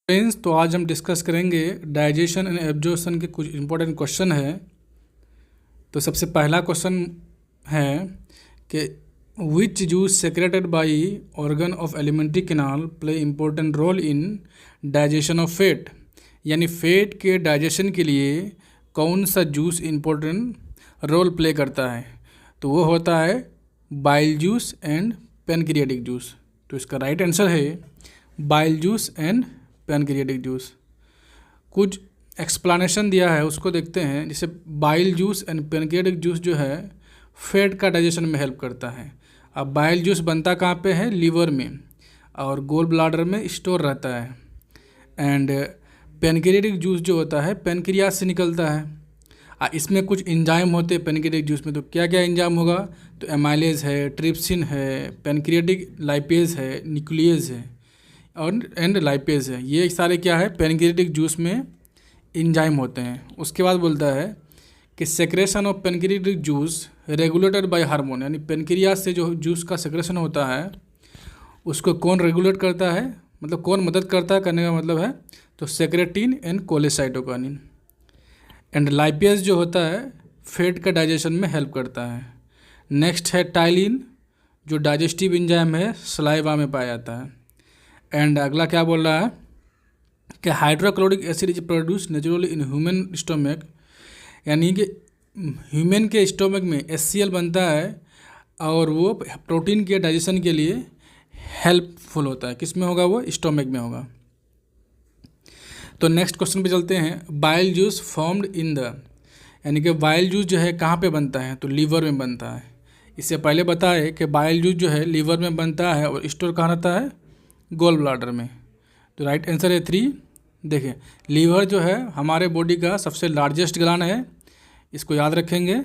Friends, तो आज हम डिस्कस करेंगे डाइजेशन एंड एब्जॉर्प्शन के कुछ इंपॉर्टेंट क्वेश्चन है। तो सबसे पहला क्वेश्चन है कि which juice secreted by organ of alimentary canal play important role in digestion of fat, यानी फैट के डाइजेशन के लिए कौन सा जूस इम्पोर्टेंट रोल प्ले करता है। तो वो होता है bile juice and pancreatic juice. तो इसका राइट आंसर है bile juice and pancreatic juice. कुछ एक्सप्लेनेशन दिया है उसको देखते हैं। जैसे bile juice and pancreatic juice जो है फैट का डाइजेशन में हेल्प करता है। अब बाइल जूस बनता कहाँ पे है? लीवर में, और गोल ब्लाडर में स्टोर रहता है। एंड पैनक्रियाटिक जूस जो होता है पैनक्रियास से निकलता है। इसमें कुछ एंजाइम होते हैं पैनक्रियाटिक जूस में। तो क्या क्या एंजाइम होगा? तो एमाइलेज है, ट्रिप्सिन है, पैनक्रियाटिक लाइपेज है, न्यूक्लियस है और एंड लाइपेज है। ये सारे क्या है? पैनक्रियाटिक जूस में एंजाइम होते हैं। उसके बाद बोलता है कि secretion of pancreatic juice regulated by hormone, यानी पैनक्रियास से जो जूस का सेक्रेशन होता है उसको कौन रेगुलेट करता है, मतलब कौन मदद करता है करने का मतलब है तो सेक्रेटिन एंड कोलेसाइटोकाइनिन। एंड लाइपेज जो होता है फैट का डाइजेशन में हेल्प करता है। नेक्स्ट है टाइलिन, जो डाइजेस्टिव एंजाइम है सलाइवा में पाया जाता है। एंड अगला क्या बोल रहा है कि hydrochloric acid is produce naturally in human stomach, यानी कि ह्यूमन के स्टोमक में HCl बनता है और वो प्रोटीन के डाइजेशन के लिए हेल्पफुल होता है। किस में होगा? वो स्टोमक में होगा। तो नेक्स्ट क्वेश्चन पे चलते हैं। Bile juice formed in the, यानी कि बाइल जूस जो है कहाँ पे बनता है? तो लीवर में बनता है। इससे पहले बताए कि बाइल जूस जो है लीवर में बनता है और स्टोर कहाँ रहता है? गोल ब्लाडर में। तो राइट आंसर है 3। देखिए, लीवर जो है हमारे बॉडी का सबसे लार्जेस्ट ग्लैंड है, इसको याद रखेंगे।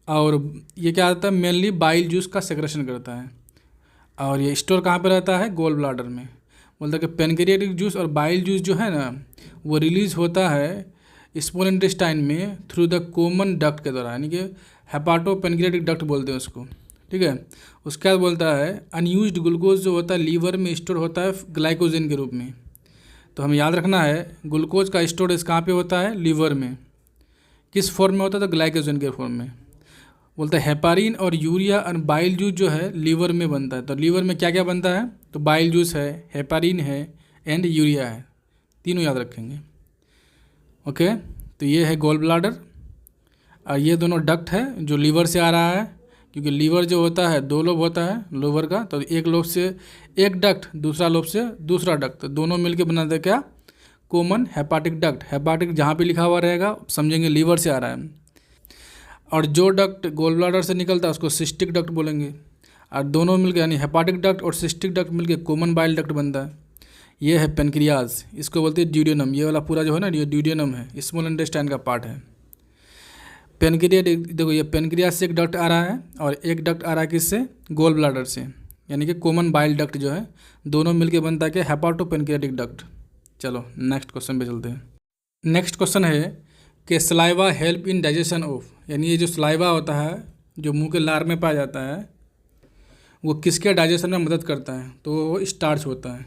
और ये क्या होता है? मेनली बाइल जूस का सेक्रेशन करता है और ये स्टोर कहाँ पे रहता है? गोल ब्लाडर में। बोलता है कि पैनक्रियाटिक जूस और बाइल जूस जो है ना वो रिलीज होता है स्मॉल इंटेस्टाइन में थ्रू द कॉमन डक्ट के द्वारा, यानी कि हेपाटो पैनक्रियाटिक डक्ट बोलते हैं उसको। ठीक है। उसके बाद बोलता है अनयूज्ड ग्लूकोज जो होता है लीवर में स्टोर होता है ग्लाइकोजन के रूप में। तो हमें याद रखना है ग्लूकोज का स्टोरेज कहाँ पे होता है? लीवर में। किस फॉर्म में होता है? तो ग्लाइकोजन के फॉर्म में। बोलता है हेपारिन और यूरिया और बाइल जूस जो है लीवर में बनता है। तो लीवर में क्या क्या बनता है? तो बाइल जूस है, हेपारिन है एंड यूरिया है। तीनों याद रखेंगे। ओके। तो ये है गोल ब्लाडर और ये दोनों डक्ट है जो लीवर से आ रहा है, क्योंकि लीवर जो होता है 2 लोब होता है लोवर का। तो एक लोब से एक डक्ट, दूसरा लोब से दूसरा डक्ट, तो दोनों मिलके बनाते हैं क्या? Common hepatic duct. हेपाटिक जहाँ पे लिखा हुआ रहेगा समझेंगे लीवर से आ रहा है। और जो डक्ट गोल ब्लाडर से निकलता है उसको सिस्टिक डक्ट बोलेंगे। और दोनों मिलकर यानी हेपाटिक डक्ट और सिस्टिक डक्ट मिलकर कॉमन बाइल डक्ट बनता है। ये है पेनक्रियाज, इसको बोलते हैं ड्यूडेनम। ये वाला पूरा जो है ना ये ड्यूडेनम है, स्मॉल इंटेस्टाइन का पार्ट है। पेनक्रिया देखो, ये पेनक्रियाज से एक डक्ट आ रहा है और एक डक्ट आ रहा है किससे? गोल ब्लाडर से, यानी कि कॉमन बाइल डक्ट जो है दोनों मिलकर बनता है कि हेपाटो पेनक्रियाटिक डक्ट। चलो नेक्स्ट क्वेश्चन पे चलते हैं। नेक्स्ट क्वेश्चन है कि saliva help in digestion of, यानी ये जो सलाइवा होता है जो मुंह के लार में पाया जाता है वो किसके डाइजेशन में मदद करता है? तो वो स्टार्च होता है।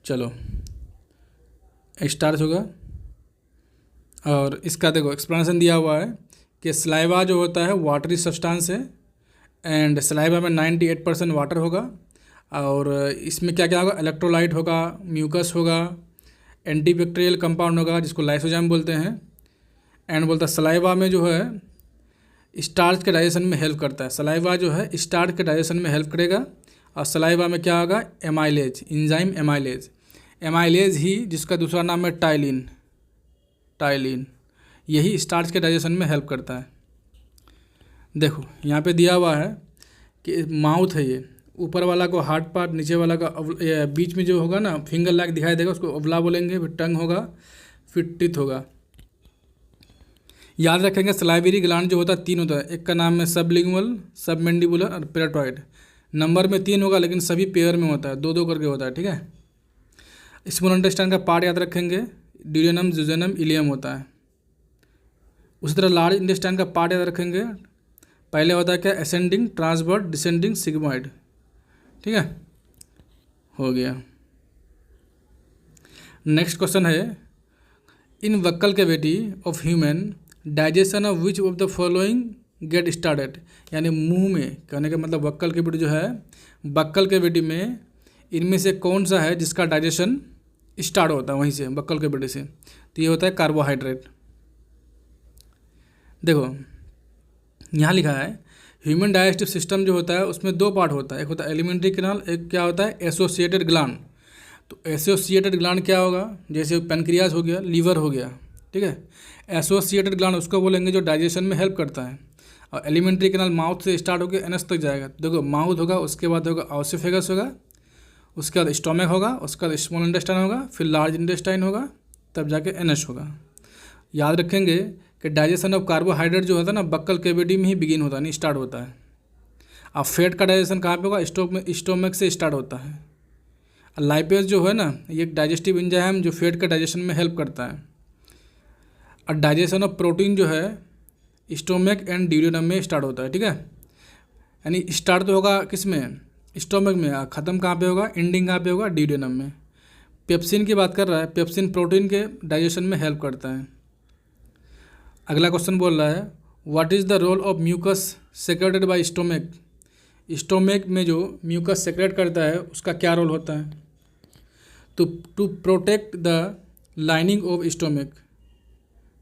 चलो स्टार्च होगा। और इसका देखो एक्सप्लेनेशन दिया हुआ है कि सलाइवा जो होता है वाटरी सब्सटेंस है एंड सलाइवा में 98% वाटर होगा। और इसमें क्या क्या होगा? इलेक्ट्रोलाइट होगा, म्यूकस होगा, एंटीबैक्टीरियल कंपाउंड होगा जिसको लाइसोजाइम बोलते हैं। एंड बोलता है सलाइवा में जो है स्टार्च के डाइजेशन में हेल्प करता है। सलाइवा जो है स्टार्च के डाइजेशन में हेल्प करेगा। और सलाइवा में क्या होगा? Amylase, enzyme amylase. एमाइलेज ही जिसका दूसरा नाम है टाइलिन, टाइलिन यही स्टार्च के डाइजेशन में हेल्प करता है। देखो यहाँ पे दिया हुआ है कि माउथ है, ये ऊपर वाला को हार्ट पार्ट, नीचे वाला का बीच में जो होगा ना फिंगर लाइक दिखाई देगा उसको अवला बोलेंगे। फिर टंग होगा, फिर टिथ होगा। याद रखेंगे सलाइवरी ग्लैंड जो होता है 3 होता है। एक का नाम है सबलिंगुअल, सबमेंडिबुलर और पेराटॉइड। नंबर में 3 होगा लेकिन सभी पेयर में होता है, 2-2 करके होता है। ठीक है। स्मॉल इंटेस्टाइन का पार्ट याद रखेंगे, ड्यूडेनम, जुजेनम, इलियम होता है। उसी तरह लार्ज इंटेस्टाइन का पार्ट याद रखेंगे, पहले होता है क्या? Ascending, transverse, descending, sigmoid. ठीक है, हो गया। नेक्स्ट क्वेश्चन है, in buccal cavity of human digestion of which of the following get started, यानी मुंह में, कहने का मतलब बक्कल कैविटी जो है, बक्कल कैविटी में इनमें से कौन सा है जिसका डाइजेशन स्टार्ट होता है वहीं से, बक्कल कैविटी से? तो ये होता है कार्बोहाइड्रेट। देखो यहाँ लिखा है ह्यूमन डाइजेस्टिव सिस्टम जो होता है उसमें दो पार्ट होता है, एक होता है एलिमेंट्री कैनाल, एक क्या होता है एसोसिएटेड ग्लैंड। तो एसोसिएटेड ग्लैंड क्या होगा, जैसे पैनक्रियाज हो गया, लीवर हो गया, ठीक है। एसोसिएटेड ग्लैंड उसको बोलेंगे जो डाइजेशन में हेल्प करता है। और एलिमेंट्री कैनाल माउथ से स्टार्ट होकर एनस तक जाएगा। देखो माउथ होगा, उसके बाद होगा ऑसिफेगस होगा, उसके बाद स्टोमक होगा, उसके बाद स्मॉल इंटेस्टाइन होगा, फिर लार्ज इंटेस्टाइन होगा, तब जाके एनस होगा। याद रखेंगे कि डाइजेशन ऑफ कार्बोहाइड्रेट जो होता है ना बक्कल कैविटी में ही बिगिन होता है, नहीं स्टार्ट होता है। अब फैट का डाइजेशन कहाँ पे होगा, स्टोमक से स्टार्ट होता है। लाइपेज जो है ना ये एक डाइजेस्टिव एंजाइम जो फैट का डाइजेशन में हेल्प करता है। और डाइजेशन ऑफ प्रोटीन जो है स्टोमक एंड ड्यूडेनम में स्टार्ट होता है, ठीक है। यानी स्टार्ट तो होगा किस में, स्टोमक में, ख़त्म कहाँ पे होगा, एंडिंग कहाँ पे होगा, ड्यूडेनम में। पेप्सिन की बात कर रहा है, पेप्सिन प्रोटीन के डाइजेशन में हेल्प करता है। अगला क्वेश्चन बोल रहा है what is the role of mucus secreted by stomach. Stomach में जो म्यूकस सेक्रेट करता है उसका क्या रोल होता है? तो to protect the lining of stomach,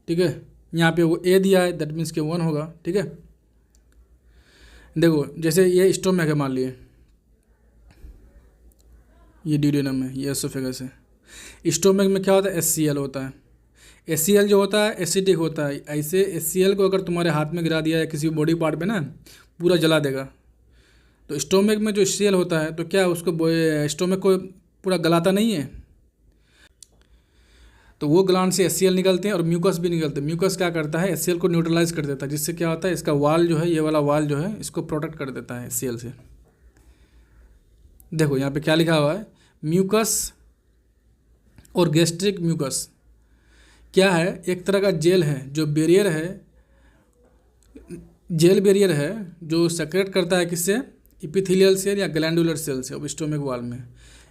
ठीक है। यहाँ पे वो ए दिया है, दैट मीन्स के 1 होगा, ठीक है। देखो जैसे ये स्टोमक है, मान लिए ये ड्यूडेनम है, ये एसोफेगस है। स्टोमक में क्या होता है, HCl होता है। HCl जो होता है एसिडिक होता है। ऐसे HCl को अगर तुम्हारे हाथ में गिरा दिया है किसी बॉडी पार्ट में ना, पूरा जला देगा। तो स्टोमक में जो HCl होता है तो क्या उसको स्टोमक को पूरा गलाता नहीं है, तो वो ग्लैंड से HCl निकलते हैं और म्यूकस भी निकलते हैं। म्यूकस क्या करता है, HCl को न्यूट्रलाइज कर देता है, जिससे क्या होता है इसका वाल जो है, ये वाला वाल जो है इसको प्रोटेक्ट कर देता है HCl से। देखो यहाँ पे क्या लिखा हुआ है, म्यूकस और गैस्ट्रिक म्यूकस क्या है, एक तरह का जेल है जो बैरियर है, जेल बैरियर है जो सेक्रेट करता है किससे, इपिथेलियल सेल या ग्लैंडुलर सेल से। अब स्टोमक वाल में,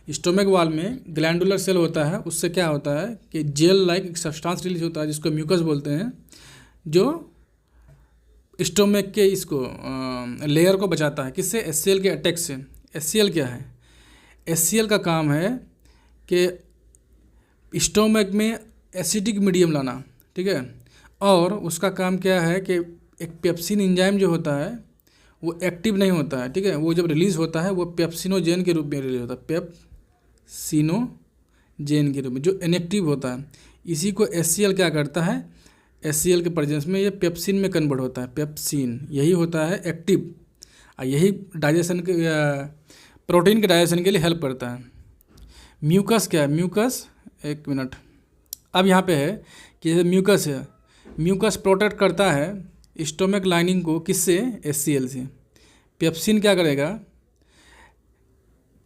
स्टोमक वाल में ग्लैंडुलर सेल होता है, उससे क्या होता है कि जेल लाइक एक सब्सटेंस रिलीज होता है जिसको म्यूकस बोलते हैं, जो स्टोमक के इसको लेयर को बचाता है किससे, HCl के अटैक से। HCl क्या है, HCl का काम है कि स्टोमक में एसिडिक मीडियम लाना, ठीक है। और उसका काम क्या है कि एक पेप्सिन एंजाइम जो होता है वो एक्टिव नहीं होता है, ठीक है। वो जब रिलीज़ होता है वो पेप्सिनोजेन के रूप में रिलीज होता है, पेप्सिनोजेन के रूप में, जो इनएक्टिव होता है। इसी को HCl क्या करता है, HCl के प्रेजेंस में ये पेप्सिन में कन्वर्ट होता है। पेप्सिन यही होता है एक्टिव, और यही डाइजेशन के प्रोटीन के डाइजेशन के लिए हेल्प करता है। म्यूकस क्या है, म्यूकस, एक मिनट, अब यहाँ पे है कि म्यूकस है, म्यूकस प्रोटेक्ट करता है स्टोमक लाइनिंग को किससे, HCl से। पेप्सिन क्या करेगा,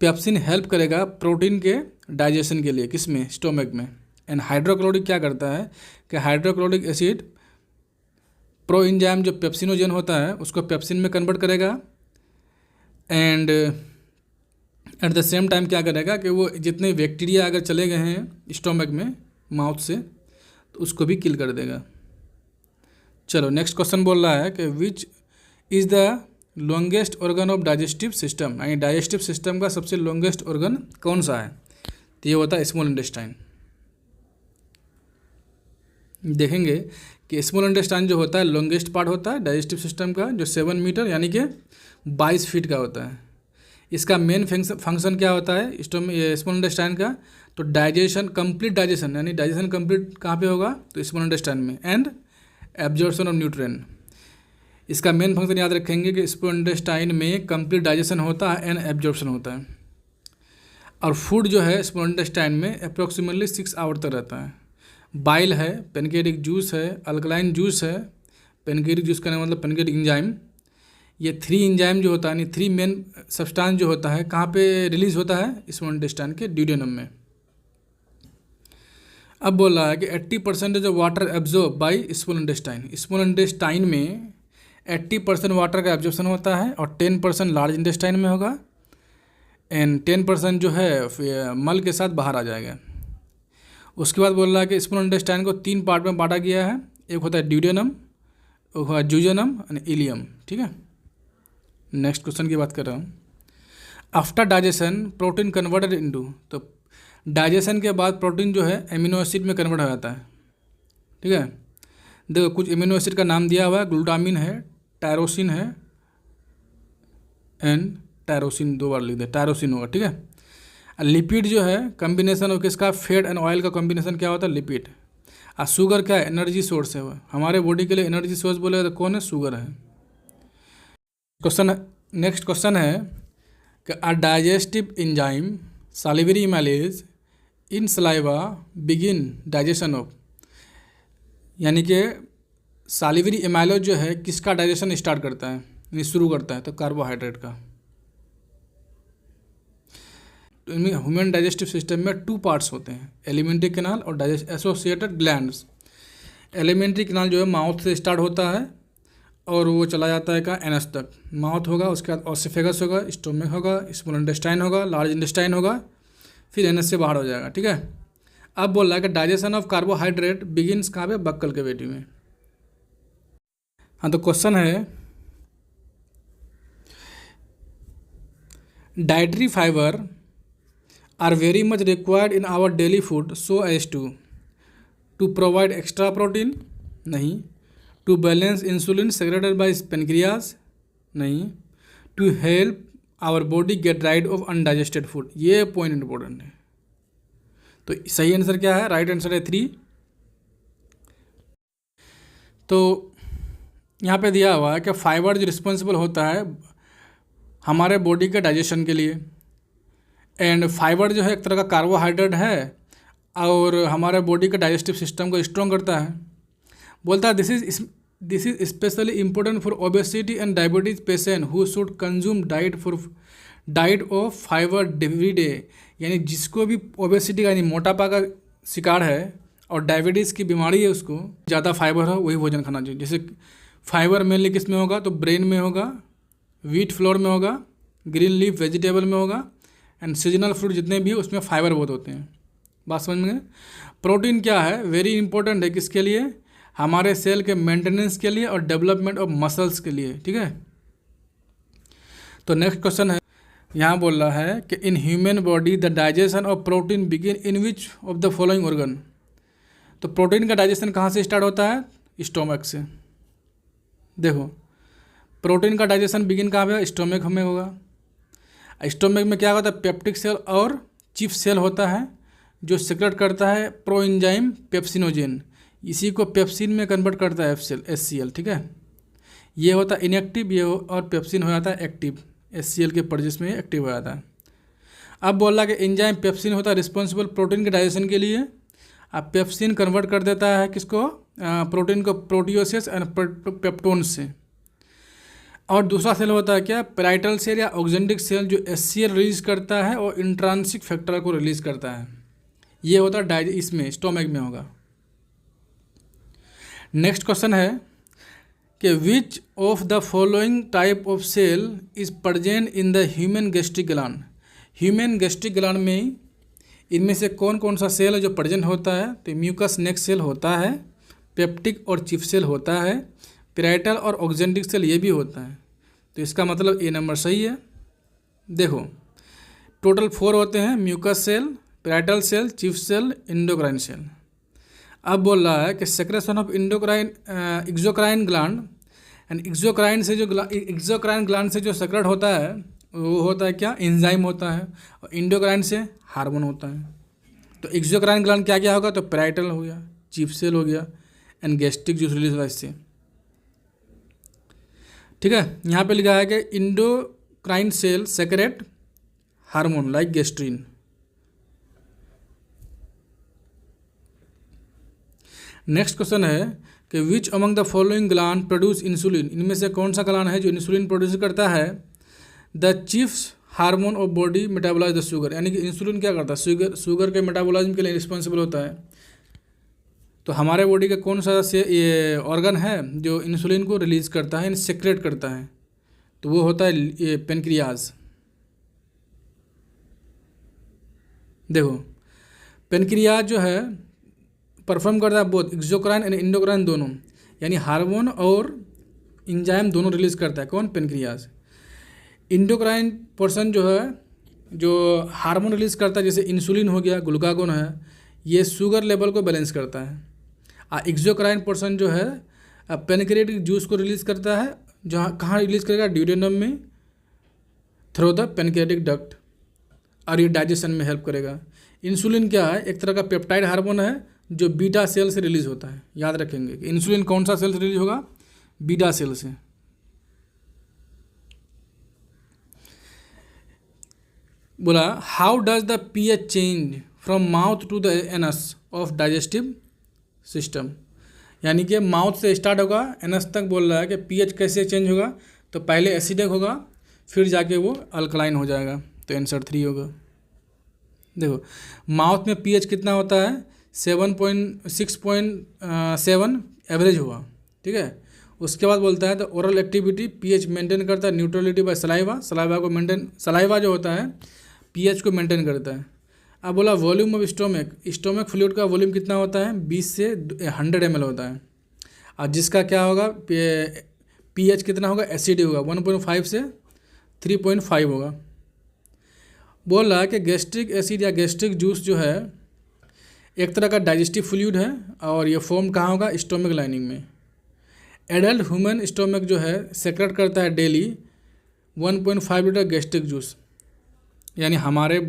पेप्सिन हेल्प करेगा प्रोटीन के डाइजेशन के लिए किस में, स्टोमक में। एंड हाइड्रोक्लोरिक क्या करता है कि हाइड्रोक्लोरिक एसिड प्रो एंजाइम जो पेप्सिनोजेन होता है उसको पेप्सिन में कन्वर्ट करेगा। And at the same time क्या करेगा कि वो जितने बैक्टीरिया अगर चले गए हैं स्टोमक में माउथ से तो उसको भी किल कर देगा। चलो नेक्स्ट क्वेश्चन बोल रहा है कि which is the longest organ of digestive system, यानी डाइजेस्टिव सिस्टम का सबसे लॉन्गेस्ट ऑर्गन कौन सा है? तो ये होता है स्मॉल इंटेस्टाइन। देखेंगे कि स्मॉल इंटेस्टाइन जो होता है लॉन्गेस्ट पार्ट होता है डाइजेस्टिव सिस्टम का, जो 7 मीटर यानी कि 22 फीट का होता है। इसका मेन फंक्शन क्या होता है स्मॉल इंटेस्टाइन का, तो डाइजेशन, कंप्लीट डाइजेशन, यानी डाइजेशन कंप्लीट कहाँ पे होगा, तो स्मॉल इंटेस्टाइन में, एंड एब्जॉर्प्शन ऑफ न्यूट्रिएंट। इसका मेन फंक्शन याद रखेंगे कि स्मॉल इंटेस्टाइन में कंप्लीट डाइजेशन होता है एंड एब्जॉर्प्शन होता है। और फूड जो है स्मॉल इंटेस्टाइन में अप्रोक्सीमेटली 6 आवर तक रहता है। बाइल है, पेनक्रियाटिक जूस है, अल्कलाइन जूस है। पेनक्रियाटिक जूस का मतलब पेनक्रियाटिक एंजाइम। ये 3 एंजाइम जो होता है, यानी 3 मेन सब्सटेंस जो होता है कहाँ पे रिलीज होता है, स्मॉल इंटेस्टाइन के ड्यूडेनम में। अब बोल रहा है कि 80% of water absorb by small intestine. Small intestine में 80% वाटर का एब्जॉर्प्शन होता है और 10% लार्ज इंटेस्टाइन में होगा, एंड 10% जो है मल के साथ बाहर आ जाएगा। उसके बाद बोल रहा है कि स्मॉल इंटेस्टाइन को 3 पार्ट में बांटा गया है, एक होता है ड्यूडेनम, एक होता है जूजेनम एंड इलियम। ठीक है, नेक्स्ट क्वेश्चन की बात कर रहा हूँ। After digestion protein converted into, तो डाइजेशन के बाद प्रोटीन जो है एमिनो एसिड में कन्वर्ट हो जाता है। ठीक है, देखो कुछ एमिनो एसिड का नाम दिया हुआ है, ग्लूटामिन है, टायरोसिन है एंड टायरोसिन, 2 बार लिख दे, टायरोसिन होगा। ठीक है, लिपिड जो है कॉम्बिनेशन ऑफ किसका, फैट एंड ऑयल का कॉम्बिनेशन क्या होता है, लिपिड। और शुगर क्या है, एनर्जी सोर्स है, वो हमारे बॉडी के लिए एनर्जी सोर्स बोले तो कौन है, शुगर है। क्वेश्चन, नेक्स्ट क्वेश्चन है कि a digestive enzyme salivary amylase in saliva begin digestion of, यानी कि सालिवरी इमाइलेज जो है किसका डाइजेशन स्टार्ट करता है, यानी शुरू करता है, तो कार्बोहाइड्रेट का। इनमें ह्यूमन डाइजेस्टिव सिस्टम में 2 पार्ट्स होते हैं, एलिमेंट्री कैनाल और digest associated glands. Alimentary canal जो है माउथ से स्टार्ट होता है और वो चला जाता है कहाँ, एनस तक। माउथ होगा, उसके बाद ऑसिफेगस होगा, स्टोमक होगा, स्मॉल इंटेस्टाइन होगा, लार्ज इंटेस्टाइन होगा, फिर एनस से बाहर हो जाएगा। ठीक है, अब बोल रहा है कि डाइजेशन ऑफ कार्बोहाइड्रेट बिगिनस कहाँ पे, बक्कल कैविटी में। हाँ, तो क्वेश्चन है dietary fibre are very much required in our daily food so as to provide extra protein, नहीं, to balance insulin secreted by pancreas, नहीं, to help our body get rid of undigested food। ये point important है। तो सही answer क्या है, right answer है 3। तो यहाँ पे दिया हुआ है कि फाइबर जो रिस्पॉन्सिबल होता है हमारे बॉडी के डाइजेशन के लिए, एंड फाइबर जो है एक तरह का कार्बोहाइड्रेट है और हमारे बॉडी के डाइजेस्टिव सिस्टम को स्ट्रॉन्ग करता है। बोलता है this is specially important for obesity and diabetes patient who should consume diet of fibre every day, यानी जिसको भी ओबेसिटी का यानी मोटापा का शिकार है और डायबिटीज़ की बीमारी है उसको ज़्यादा फाइबर हो वही भोजन खाना चाहिए। जैसे फाइबर मेनली किस में होगा, तो ब्रेन में होगा, व्हीट फ्लोर में होगा, ग्रीन लीफ वेजिटेबल में होगा एंड सीजनल फ्रूट जितने भी उसमें फाइबर बहुत होते हैं। बात समझ में? प्रोटीन क्या है, वेरी इंपॉर्टेंट है किसके लिए, हमारे सेल के मेंटेनेंस के लिए और डेवलपमेंट ऑफ मसल्स के लिए। ठीक है, तो नेक्स्ट क्वेश्चन है, यहाँ बोल रहा है कि in human body the digestion of protein begin in which of the following organ. तो प्रोटीन का डाइजेशन कहाँ से स्टार्ट होता है, स्टोमक से। देखो प्रोटीन का डाइजेशन बिगिन कहाँ पे, स्टोमक में होगा। स्टोमक में क्या होता है, पेप्टिक सेल और चिफ सेल होता है जो सिक्रेट करता है प्रो एंजाइम पेप्सिनोजेन, इसी को पेप्सिन में कन्वर्ट करता है HCl। ठीक है, ये होता है इनएक्टिव, ये और पेप्सिन हो जाता है एक्टिव, HCl के परजिस में एक्टिव हो जाता है। अब बोल रहा है कि एंजाइम पेप्सिन होता है रिस्पॉन्सिबल प्रोटीन के डाइजेशन के लिए। अब पेप्सिन कन्वर्ट कर देता है किसको, प्रोटीन को प्रोटियोसिस एंड पेप्टोन्स से। और दूसरा सेल होता है क्या, पैराइटल सेल या ऑक्जेंटिक सेल जो HCl रिलीज करता है और इंट्रांसिक फैक्टर को रिलीज करता है। ये होता है इसमें स्टोमक में होगा। नेक्स्ट क्वेश्चन है कि which of the following type of cell is present in the human gastric gland. Human gastric gland में इनमें से कौन कौन सा सेल है जो प्रेजेंट होता है, तो म्यूकस नेक्स सेल होता है, पेप्टिक और चिफ सेल होता है, पैराइटल और ऑक्जेंटिक सेल ये भी होता है। तो इसका मतलब ए नंबर सही है। देखो टोटल 4 होते हैं, mucus cell, parietal cell, chief cell, endocrine cell. अब बोल रहा है कि secretion of exocrine gland and exocrine gland से जो सेक्रेट होता है वो होता है क्या, एंजाइम होता है, और इंडोक्राइन से हार्मोन होता है। तो एक्सोक्राइन ग्लैंड क्या क्या होगा, तो पैराइटल हो गया, चिफ सेल हो गया एंड गैस्ट्रिक जूस रिलीज होगा इससे। ठीक है, यहाँ पे लिखा है कि endocrine cell secrete hormone like gastrin. Next question है कि which among the following gland produce insulin. इनमें से कौन सा ग्लैंड है जो इंसुलिन प्रोड्यूस करता है। The chief hormone of body metabolize the sugar, यानी कि इंसुलिन क्या करता है, शुगर के मेटाबोलाइज्म के लिए रिस्पॉन्सिबल होता है। तो हमारे बॉडी का कौन सा ये ऑर्गन है जो इंसुलिन को रिलीज करता है, सेक्रेट करता है, तो वो होता है ये पेनक्रियाज। देखो पेनक्रियाज जो है परफॉर्म करता है बोथ एक्सोक्राइन एंड एंडोक्राइन दोनों, यानी हार्मोन और इंजाइम दोनों रिलीज करता है। कौन? पेनक्रियाज। इंडोक्राइन पर्सन जो है, जो हार्मोन रिलीज करता है, जैसे इंसुलिन हो गया, ग्लूकागोन है, ये शुगर लेवल को बैलेंस करता है। एक्सोक्राइन पर्सन जो है पेनक्रियाटिक जूस को रिलीज करता है, जहाँ कहाँ रिलीज करेगा? ड्यूडेनम में, थ्रू द पेनक्रियाटिक डक्ट, और ये डाइजेशन में हेल्प करेगा। इंसुलिन क्या है? एक तरह का पेप्टाइड हार्मोन है जो बीटा सेल से रिलीज होता है। याद रखेंगे कि इंसुलिन कौन सा सेल से रिलीज होगा? बीटा सेल से। बोला how does the pH change from mouth to the anus of digestive system, यानी कि माउथ से स्टार्ट होगा, एनस तक बोल रहा है कि पीएच कैसे चेंज होगा। तो पहले एसिडिक होगा, फिर जाके वो अल्कलाइन हो जाएगा। तो आंसर 3 होगा। देखो माउथ में पीएच कितना होता है? 6.7 एवरेज हुआ, ठीक है। उसके बाद बोलता है the oral activity pH maintain करता है, न्यूट्रलिटी बाय सलाइवा, सलाइवा को मेंटेन, सलाइवा जो होता है पीएच को मेंटेन करता है। अब बोला volume of stomach, stomach fluid का वॉल्यूम कितना होता है? 20 से 100 ml होता है। और जिसका क्या होगा? पीएच कितना होगा? एसिड होगा, 1.5 से 3.5 होगा। बोल रहा है कि गैस्ट्रिक एसिड या गैस्ट्रिक जूस जो है एक तरह का डाइजेस्टिव फ्लूइड है, और ये फॉर्म कहाँ होगा? स्टोमक लाइनिंग में। एडल्ट ह्यूमन स्टोमक जो है सेक्रेट करता है डेली 1.5 लीटर गैस्ट्रिक जूस, यानी हमारे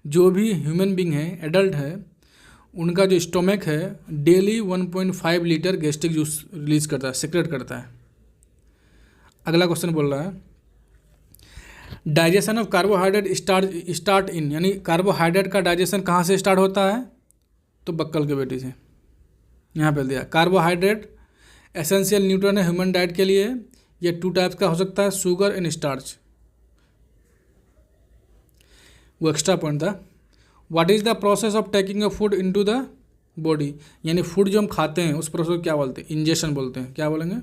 जो भी ह्यूमन बींग है, एडल्ट है, उनका जो स्टोमक है daily 1.5 litre gastric juice release करता है, सेक्रेट करता है। अगला क्वेश्चन बोल रहा है digestion of carbohydrate start in, यानी कार्बोहाइड्रेट का डाइजेशन कहाँ से स्टार्ट होता है? तो बक्कल के बेटी से। यहाँ पे दिया कार्बोहाइड्रेट एसेंशियल न्यूट्रन है ह्यूमन डाइट के लिए। ये 2 टाइप्स का हो सकता है, शुगर एंड स्टार्च। वो एक्स्ट्रा पॉइंट था। What is the process of taking a food into the body, यानी फूड जो हम खाते हैं उस प्रोसेस को क्या बोलते हैं? इंजेशन बोलते हैं। क्या बोलेंगे?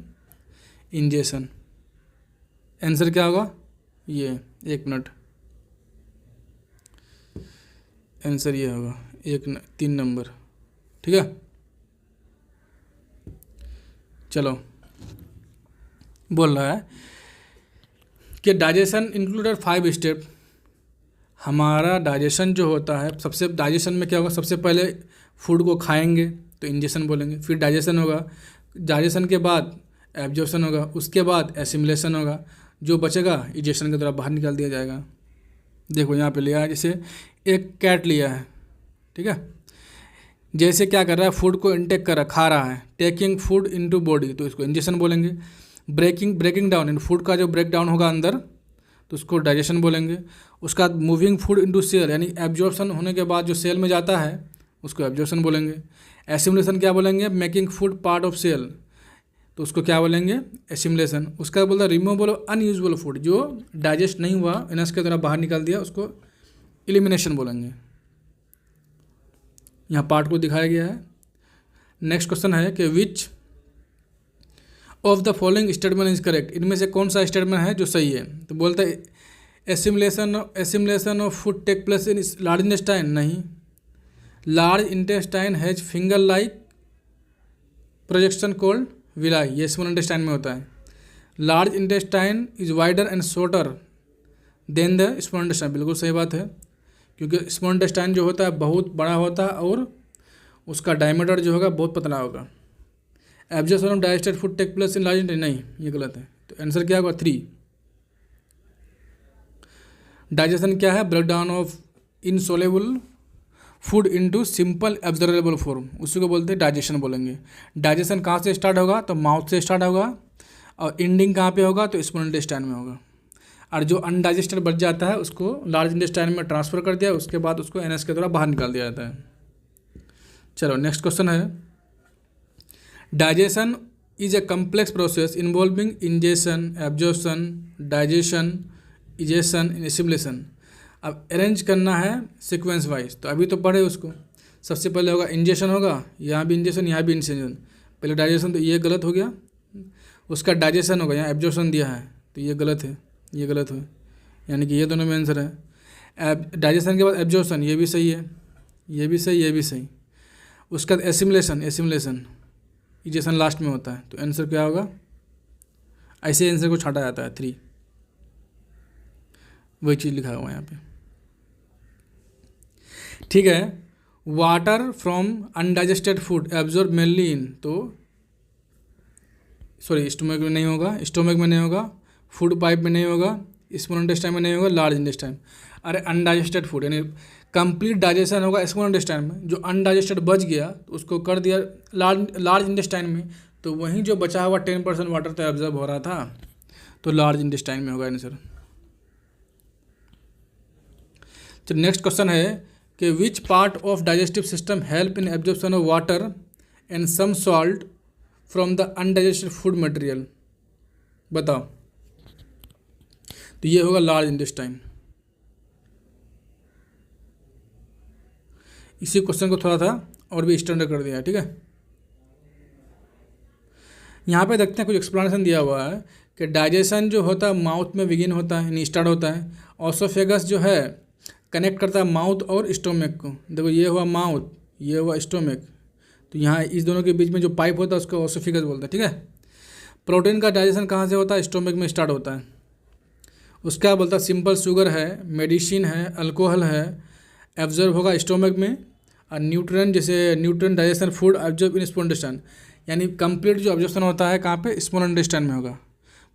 इंजेशन। आंसर क्या होगा? ये 1 मिनट, आंसर ये होगा 3 नंबर, ठीक है। चलो बोल रहा है कि डाइजेशन इंक्लूडेड 5 स्टेप। हमारा डाइजेशन जो होता है, सबसे डाइजेशन में क्या होगा? सबसे पहले फूड को खाएंगे तो इंजेशन बोलेंगे, फिर डाइजेशन होगा, डाइजेशन के बाद एब्जॉर्प्शन होगा, उसके बाद एसिमिलेशन होगा, जो बचेगा इजेशन के द्वारा बाहर निकाल दिया जाएगा। देखो यहाँ पे लिया है, जैसे एक कैट लिया है, ठीक है, जैसे क्या कर रहा है? फूड को इनटेक कर रहा, खा रहा है, टेकिंग फूड इनटू बॉडी, तो इसको इंजेशन बोलेंगे। ब्रेकिंग डाउन, इन फूड का जो ब्रेक डाउन होगा अंदर, तो उसको डाइजेशन बोलेंगे। उसका बाद मूविंग फूड इनटू सेल, यानी एब्जॉर्प्शन होने के बाद जो सेल में जाता है उसको एब्जॉर्प्शन बोलेंगे। एसिमुलेशन क्या बोलेंगे? Making food part of cell, तो उसको क्या बोलेंगे? एसिमुलेशन। उसका बोलता है रिमूवल ऑफ अनयूजुअल फूड, जो डाइजेस्ट नहीं हुआ, इनस के द्वारा बाहर निकाल दिया, उसको एलिमिनेशन बोलेंगे। यहाँ पार्ट को दिखाया गया है। नेक्स्ट क्वेश्चन है कि which of the following statement is correct, इनमें से कौन सा स्टेटमेंट है जो सही है? तो बोलता है assimilation of food take place in large intestine, नहीं। Large intestine has finger like projection called villi, ये स्मॉल इंटेस्टाइन में होता है। Large intestine is wider and shorter than the small intestine, बिल्कुल सही बात है, क्योंकि स्मॉल इंटेस्टाइन जो होता है बहुत बड़ा होता है और उसका डायमीटर जो होगा बहुत पतला होगा। Absorption of digested food take place in large intestine, नहीं, ये गलत है। तो आंसर क्या होगा? 3। डाइजेशन क्या है? Break down of insoluble food into simple absorbable form, उसी को बोलते हैं डाइजेशन बोलेंगे। डाइजेशन कहाँ से स्टार्ट होगा? तो माउथ से स्टार्ट होगा, और एंडिंग कहाँ पे होगा? तो स्मॉल इंटेस्टाइन में होगा। और जो अनडाइजेस्टेड बच जाता है उसको लार्ज इंटेस्टाइन में ट्रांसफ़र कर दिया, उसके बाद उसको एनएस के द्वारा बाहर निकाल दिया जाता है। चलो नेक्स्ट क्वेश्चन है digestion is a complex process involving ingestion, absorption, digestion, egestion, assimilation. अब अरेंज करना है सीक्वेंस वाइज, तो अभी तो पढ़े उसको। सबसे पहले होगा इंजेशन, होगा यहाँ भी इंजेशन, यहाँ भी इंजेशन, पहले डाइजेशन, तो ये गलत हो गया। उसका डाइजेशन होगा, यहाँ एब्जॉर्प्शन दिया है तो ये गलत है, ये गलत है, यानी कि ये दोनों में आंसर है। डाइजेशन के बाद एब्जॉर्प्शन, ये भी सही है, ये भी सही, ये भी सही। उसके बाद एसिमुलेशन, इजेशन लास्ट में होता है। तो आंसर क्या होगा, ऐसे आंसर को छाटा जाता है 3, वही चीज़ लिखा हुआ है यहाँ पे। ठीक है, water from undigested food absorb mainly इन, तो सॉरी स्टोमक में नहीं होगा, फूड पाइप में नहीं होगा, स्मॉल इंटेस्टाइन में नहीं होगा, लार्ज इंटेस्टाइन। अरे अनडाइजेस्टेड फूड यानी कंप्लीट डाइजेशन होगा स्मॉल इंटेस्टाइन में, जो अनडाइजेस्टेड बच गया तो उसको कर दिया लार्ज इंटेस्टाइन में, तो वहीं जो बचा हुआ 10% वाटर तो एब्जॉर्ब हो रहा था, तो लार्ज इंटेस्टाइन में होगा आंसर। तो नेक्स्ट क्वेश्चन है कि which part of digestive system help in absorption of water and some salt from the undigested food material, बताओ। तो ये होगा लार्ज इंटेस्टाइन। इसी क्वेश्चन को थोड़ा सा और भी स्टैंडर्ड कर दिया है, ठीक है। यहाँ पे देखते हैं कुछ एक्सप्लेनेशन दिया हुआ है कि डाइजेशन जो होता है माउथ में बिगिन होता है यानी स्टार्ट होता है। ऑसोफेगस जो है कनेक्ट करता है माउथ और स्टोमक को। देखो ये हुआ माउथ, ये हुआ स्टोमक, तो यहाँ इस दोनों के बीच में जो पाइप होता है उसको ऑसोफेगस बोलते हैं, ठीक है। प्रोटीन का डाइजेशन कहाँ से होता है, स्टोमक में स्टार्ट होता है। उसका बोलता है सिंपल शुगर है, मेडिसिन है, अल्कोहल है, एब्जॉर्ब होगा स्टोमक में। और न्यूट्रिएंट जैसे nutrient digestion food absorb in small intestine, यानी कंप्लीट जो एब्जॉर्प्शन होता है कहाँ पे, स्मॉल इंटेस्टाइन में होगा।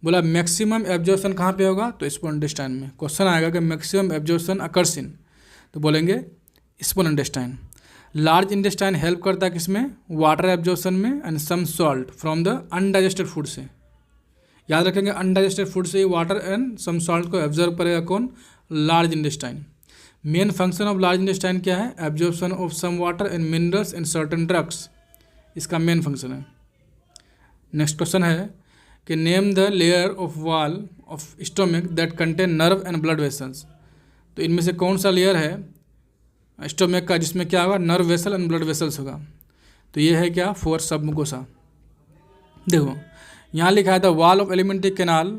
बोला मैक्सिमम एब्जॉर्प्शन कहाँ पे होगा, तो स्मॉल इंटेस्टाइन में। क्वेश्चन आएगा कि मैक्सिमम एब्जॉर्प्शन अकर्स इन, तो बोलेंगे small intestine. Large intestine help करता है किसमें, वाटर एब्जॉर्प्शन में and some salt from the undigested food से। याद रखेंगे अनडाइजेस्टेड फूड से ही वाटर एंड सम सॉल्ट को एब्जॉर्ब करेगा कौन, large intestine. Main function of large intestine क्या है, absorption of some water and minerals and certain drugs, इसका मेन फंक्शन है। नेक्स्ट क्वेश्चन है कि name the layer of wall of stomach that contain nerve and blood vessels. तो इनमें से कौन सा लेयर है स्टोमक का जिसमें क्या होगा, nerve vessel and blood vessels होगा। तो ये है क्या, फोर सबमुकोसा। देखो यहाँ लिखा है the wall of alimentary canal,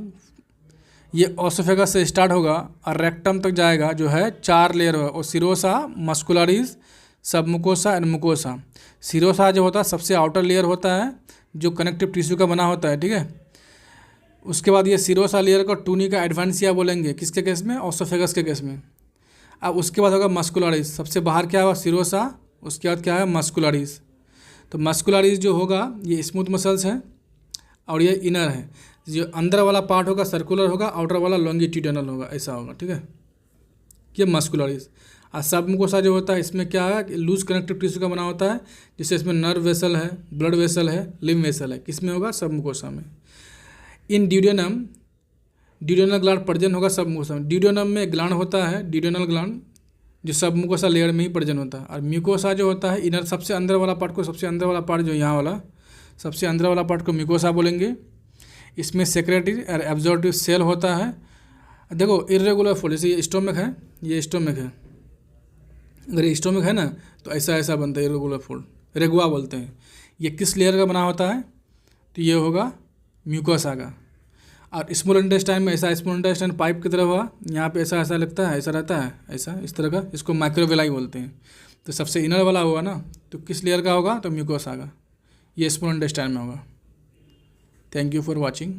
ये ऑसोफेगस से स्टार्ट होगा और रेक्टम तक जाएगा, जो है 4 लेयर होगा, और सिरोसा, मस्कुलरिस, सबमुकोसा एंड मुकोसा। सिरोसा जो होता है सबसे आउटर लेयर होता है जो कनेक्टिव टिश्यू का बना होता है, ठीक है। उसके बाद ये सिरोसा लेयर को टूनिका एडवांसिया बोलेंगे, किसके केस में, ऑसोफेगस के केस में। अब उसके बाद होगा मस्कुलरिस, सबसे बाहर क्या होगा, सिरोसा, उसके बाद क्या है, मस्कुलरिस। तो मस्कुलरिस जो होगा ये स्मूथ मसल्स हैं और ये इनर है। जो अंदर वाला पार्ट होगा सर्कुलर होगा, आउटर वाला लॉन्गिट्यूडिनल होगा, ऐसा होगा, ठीक है। ये मस्कुलरिस। और सबमुकोसा जो होता है इसमें क्या है, लूज कनेक्टिव टिश्यू का बना होता है, जिससे इसमें नर्व वेसल है, ब्लड वेसल है, लिम्फ वेसल है, किसमें होगा, सबमुकोसा में। इन ड्यूडेनम, ड्यूडेनल ग्लैंड प्रेजेंट होगा सबमुकोसा में। ड्यूडेनम में ग्लैंड होता है, ड्यूडेनल ग्लैंड, जो सबमुकोसा लेयर में ही प्रेजेंट होता है। और म्यूकोसा जो होता है इनर, सबसे अंदर वाला पार्ट को, सबसे अंदर वाला पार्ट जो यहाँ वाला सबसे अंदर वाला पार्ट को म्यूकोसा बोलेंगे। इसमें सेक्रेटरी और एब्जॉर्प्टिव सेल होता है। देखो इरेगुलर फोल्ड, जैसे ये स्टोमक है, ये स्टोमक है, अगर ये स्टोमक है ना तो ऐसा ऐसा बनता है इरेगुलर फोल्ड, रेगुआ बोलते हैं। ये किस लेयर का बना होता है, तो ये होगा म्यूकोसा का। और स्मॉल इंटेस्टाइन में ऐसा स्मॉल इंटेस्टाइन पाइप की तरह हुआ, यहाँ पे ऐसा ऐसा लगता है, ऐसा रहता है, ऐसा इस तरह का, इसको माइक्रोवेलाई बोलते हैं। तो सबसे इनर वाला हुआ ना, तो किस लेयर का होगा, तो म्यूकोसा का। ये स्मॉल इंटेस्टाइन में होगा। Thank you for watching.